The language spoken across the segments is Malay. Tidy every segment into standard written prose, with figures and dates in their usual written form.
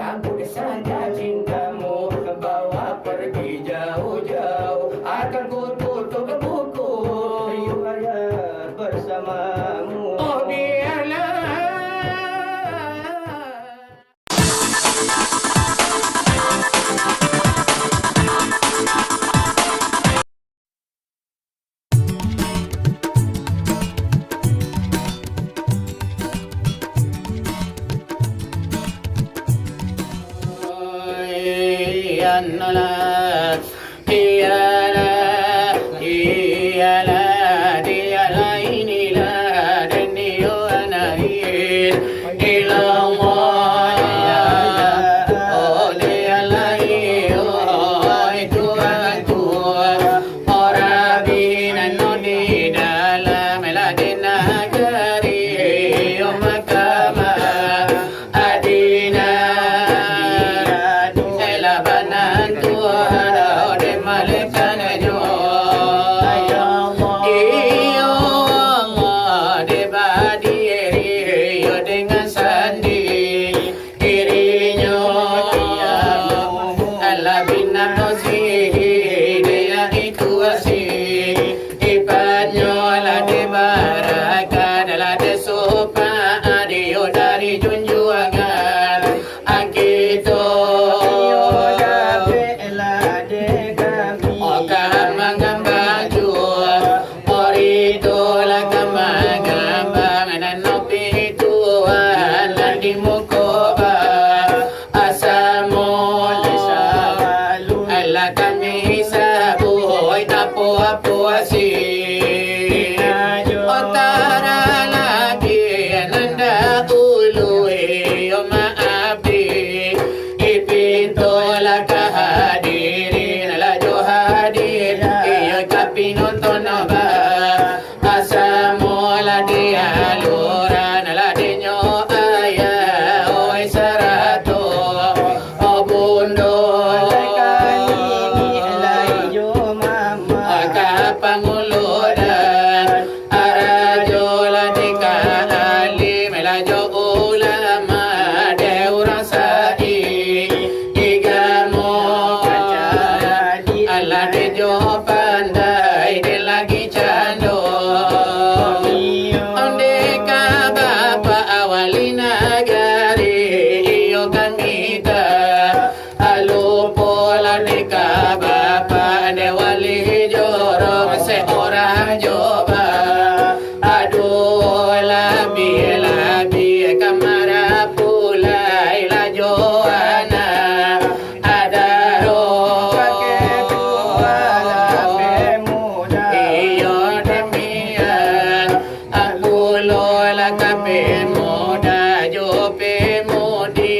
Cabut saja cintamu, bawa pergi jauh-jauh. Akan ku tutup buku riwayat bersamamu. Oh biarlah. Iyalah, iyalah, iyalah, iyalah, inilah dunia naik ilallah, oh iyalah, oh Tuhanku, orang binan di dalam ladina negeri Makkah adina. Dari junjungan Angkito Okam mengambaju Orido lakam mengambang Dan nopi tuan Landi mukoba Asamul Allah kami sabu Tapu apuasi Otara lagi Nanda hadirin la jo hadir iyo tapi nonton ba asamo la dia lura la dinyo aya oi sarato obundo lai jo mama aka panguludan arajo la dikali melajo ulama deura sai jo pandai de lagi cando onde ka bapa awalina gari iyo kamita alu pola de ka bapa de wali joro se ora joba aduh labi kamara pulai la joana pe moda jo pe modi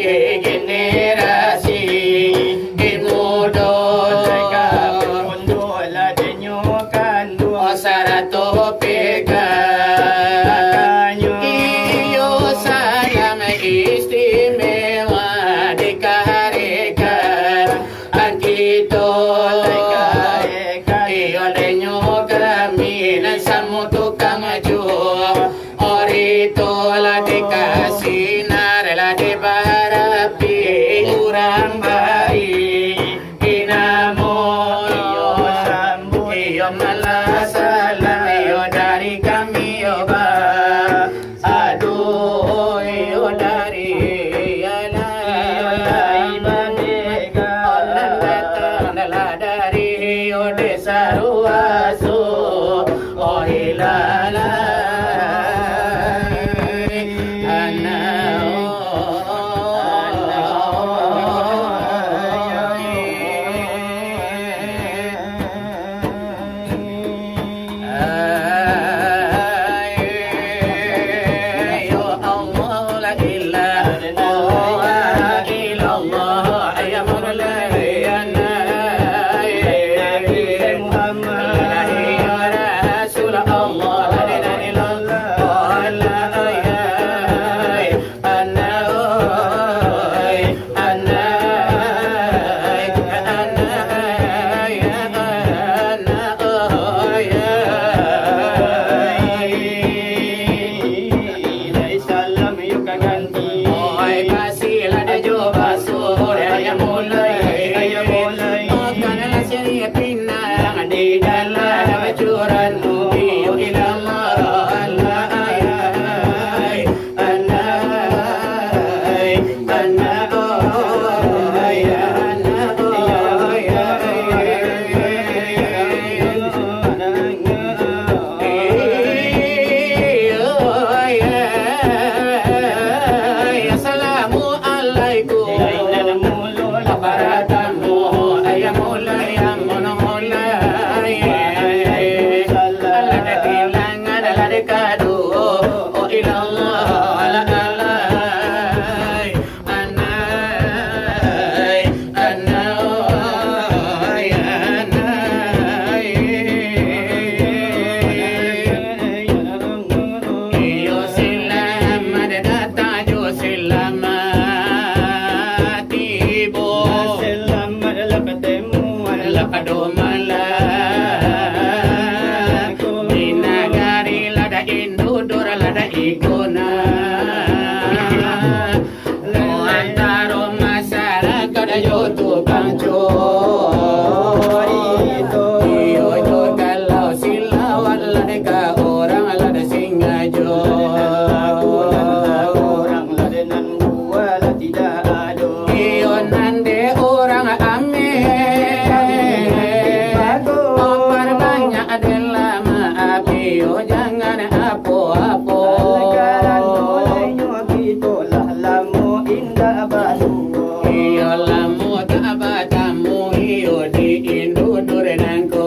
iyo lamu tak batamu iyo di indudur nangko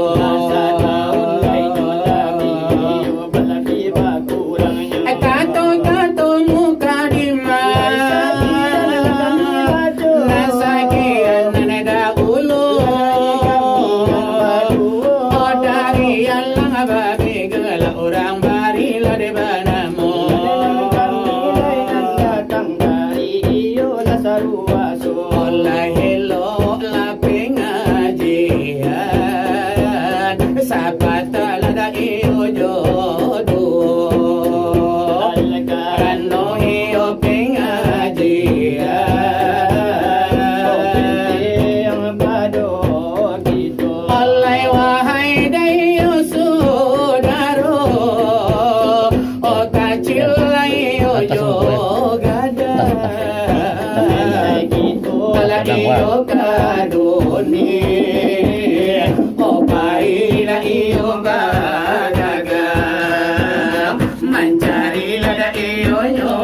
tato muka di mana nasakian nenek dahulu oh dari yang bagi gelak orang barilah di banamu olah hello laping ajian sapata lada iyo jodoh rano iyo pengajian oleh wahai dayo sudaro oh kacil layo jogada ala iyo kaduni oh paila iyo gadaga mencari lada iyo nyo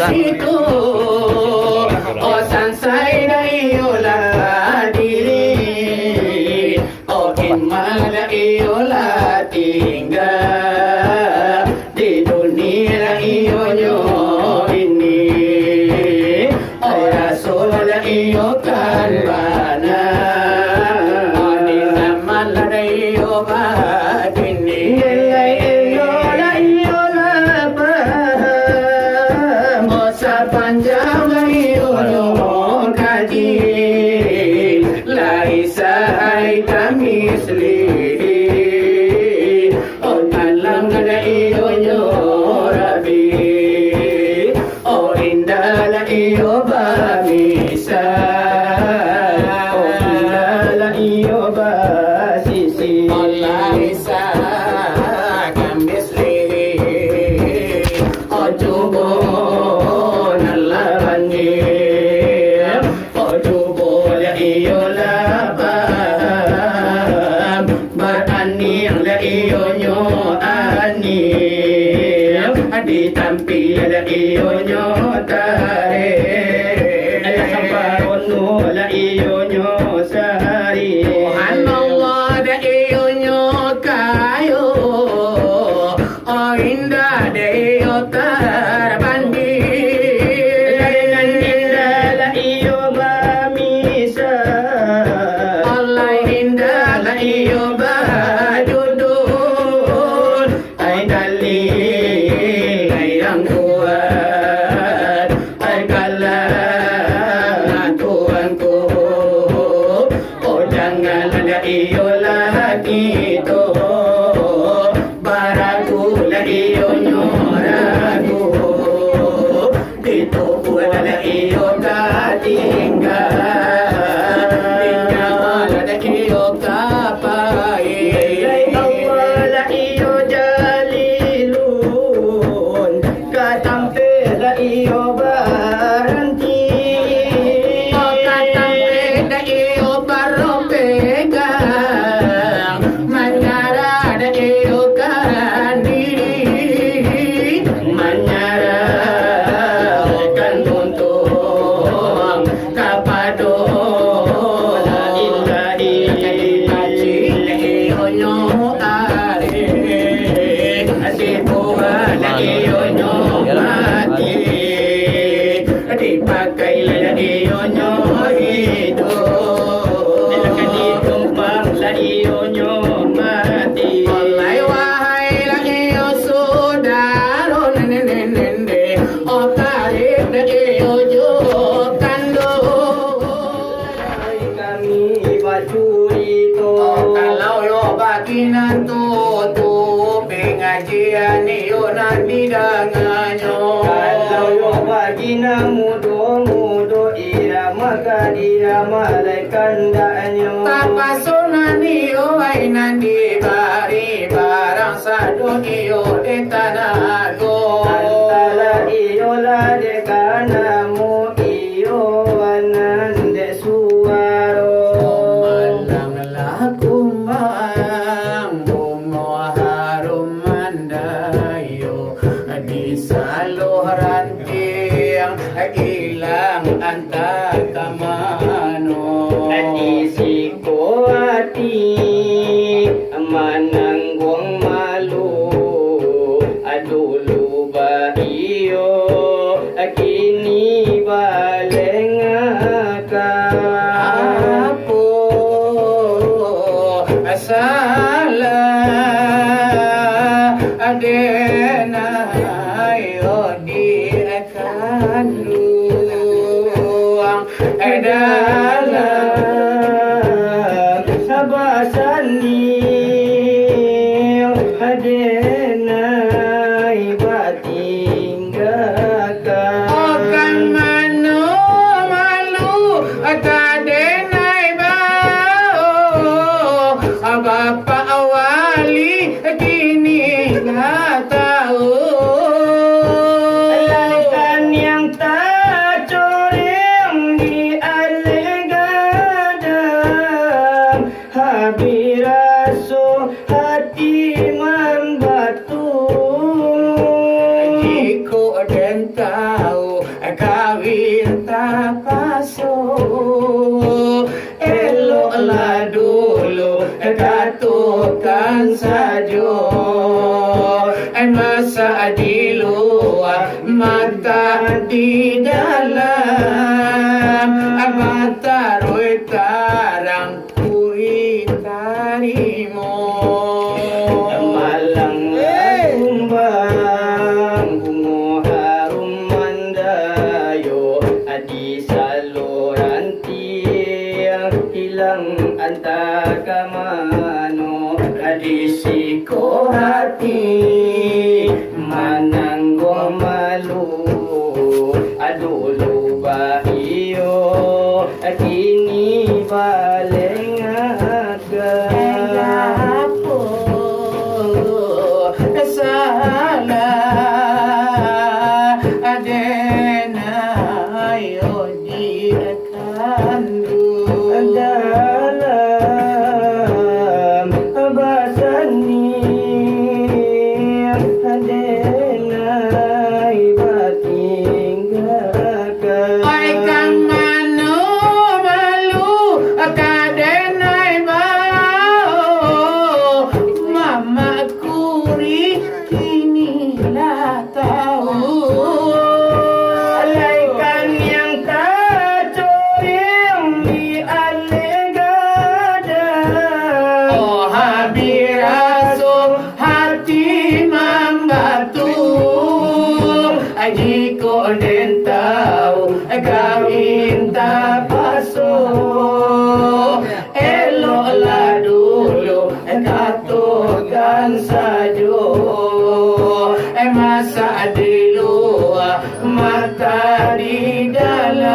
situ oh sansai dayola diri oh imala iyola tinggal di dunia iyo nyo ini oh rasul iyo kalbana oh di zaman iyo badini panjang iyo kaji laisa kami misli oh alam ada iyo rabi oh indah iyo babisa oh indah iyo basisi oh laisa kami misli oh jubo ditampi ada iyo nyo tare ada samparon no la iyo nyo sehari Allah ada iyo nyo kayo oh indah ada iyo terbandi dengan indah la iyo bamisa Allah indah la iyo badudun ay dali yang kuat ay kala pengajian yo nanti denganyo. Kalau yo bagi na mudo irama kan irama laikan danyo. Tapasunan yo ay nanti bari barang sadu yo di tanago. Antara iyo la de kanamu iyo anande suwaro. Malang lakumang bungo harum mandayo di saluran tiang ilang antakamano. Isi ko hati mananggong malu adulu ba iyo kini balengaka. Apo asala adena ayo di akan luang dalam sabasani adenai batinggaka. Okan mano malu akadenay bao Bapa awali kini na tahu. Alaikan yang tak coreng di alegadam habiraso hati membatu. Jiko dan tahu kawin tak paso. Eloklah dulu katukan sajo. Masa di luar mata di dalam mata roi tarang kui tarimo. Malang kumbang bungo harum mandayo adi saluran tiang hilang antakamano. Adi siko hati mananggong malu adulu ba iyo kini balengaga. Lapo salah adena ayo di kandu. Dalam basani adenai batinggaka. Ay kang mano malu kadenay bao mama kuri kini la tahu. Alaikan yang tak coreng di alegadam. Oh habiraso hati membatu. Jiko den tahu kawin tak paso. Eloklah dulu katukan sajo. Masa di luar mata di dalam.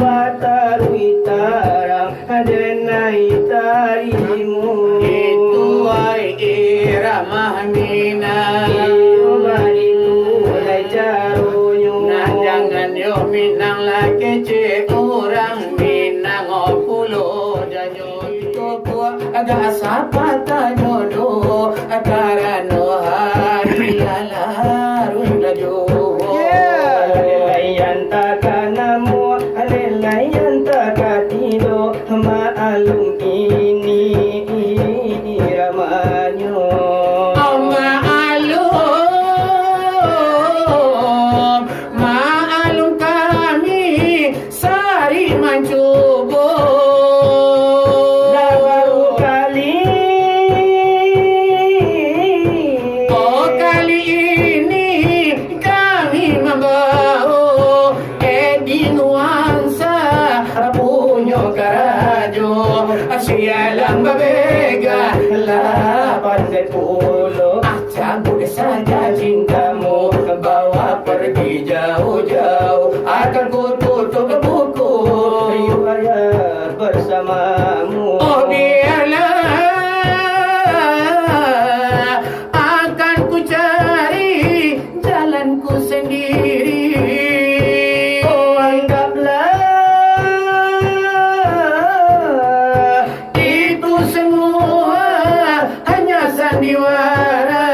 Mata ruitarang adenai tarimu. Itu ay irama minang. Iyo mulai carunyo. Nah jangan yo minang lagi cik orang minang opulo janyo itu buat agak sapa tanyodo karano hari lalarun lajo. Alelayan takanamu, alelayan takatido, maalum ini iramanyo. Maalum kami sari mancubo. Baru kali, Oh kali ini kami membawa di nuansa punyo karajo sialang babega lapan sepu dulu. Cabut saja cintamu, bawa pergi jauh-jauh. Akan ku tutup buku Riwayat bersamamu. Oh biarlah, akan ku cari jalanku sendiri. Oh anggaplah Itu semua hanya sandiwara.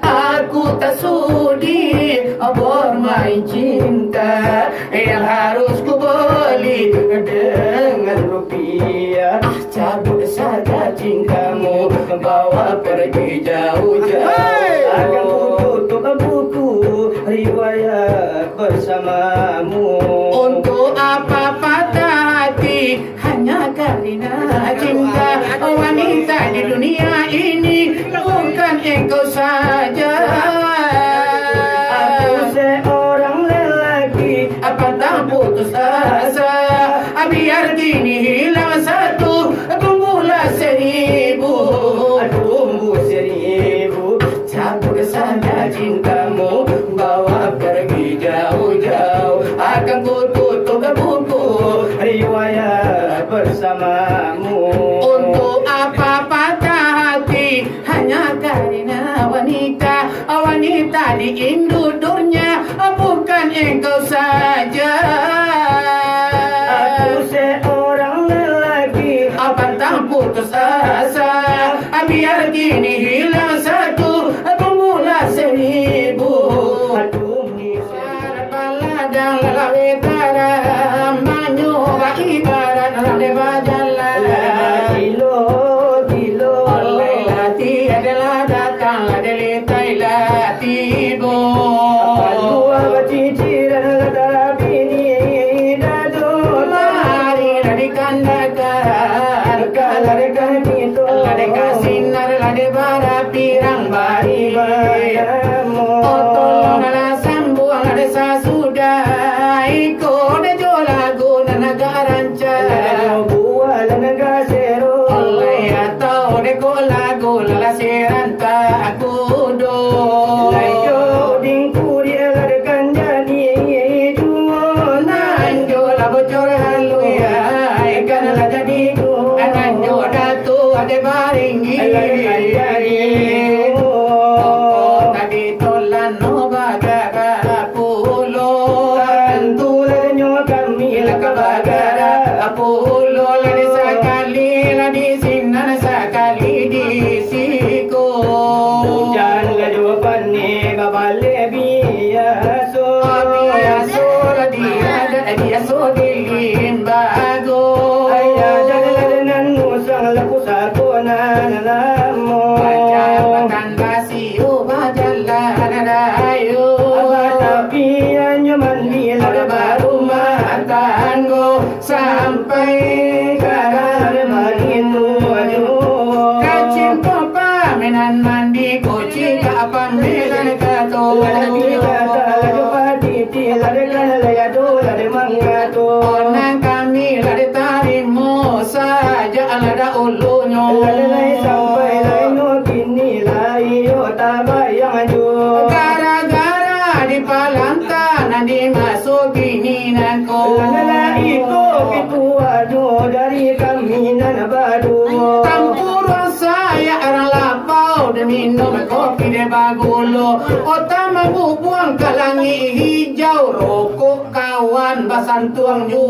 Aku tak sudi bermain cinta yang harus ku beli dengan rupiah. Cabut saja cintamu, bawa pergi jauh-jauh. Akan ku tutup buku riwayat bersamamu. Untuk apa patah hati hanya karena cinta? Wanita di dunia ini bukan engkau saja. Aku seorang lelaki, Apa tak putus asa? Biar kini hilang satu, tumbuhlah seribu. tunggu seribu. Cabut saja cintamu, bawa pergi jauh-jauh. Akan ku tutup buku Riwayat bersamamu. untuk apa patah hati hanya karena wanita. Wanita di indudurnya bukan engkau saja. Aku seorang lelaki, Apa tak putus asa? Biar kini hilang satu, tumbuhlah seribu. tunggu Baladang lalawe taram, manyoba ibarat lade bajalan. Kilo, kilo. Oleh lati adalah datang lade letai latibo. Dua ciciran terapi ni dadu. Mari lade kandakan, Lade itu. lade kasinar lade bara pirang bari. Otolong ala sambuang lade sasudah, iko de jolago na nagaranca. Buah naga sero. Oleh atau de kolago lala seranta akudo. Layo dingku dia ladakan jadi jual. Nanjo la bocor halu ya, ikan la jadi nanjo datu ade baringi. Tadi tolan no bagara pulo, ila kabagara pulo la di sakali la di sinan sakali di siko. Biaso la dia so dilim bago. Makan basiu bajalan ayo. Ada baru makan go sampai kacin papa menan mandi koci ka pamilan kato. Onang kami lade tarimo saja alada ulunyo. Gara-gara di palantan di masuk kininan ko. Tampuran saya orang lapau dan minum kopi de bagulo. Otama bubuang kalangi hijau rokok kawan basantuang ju.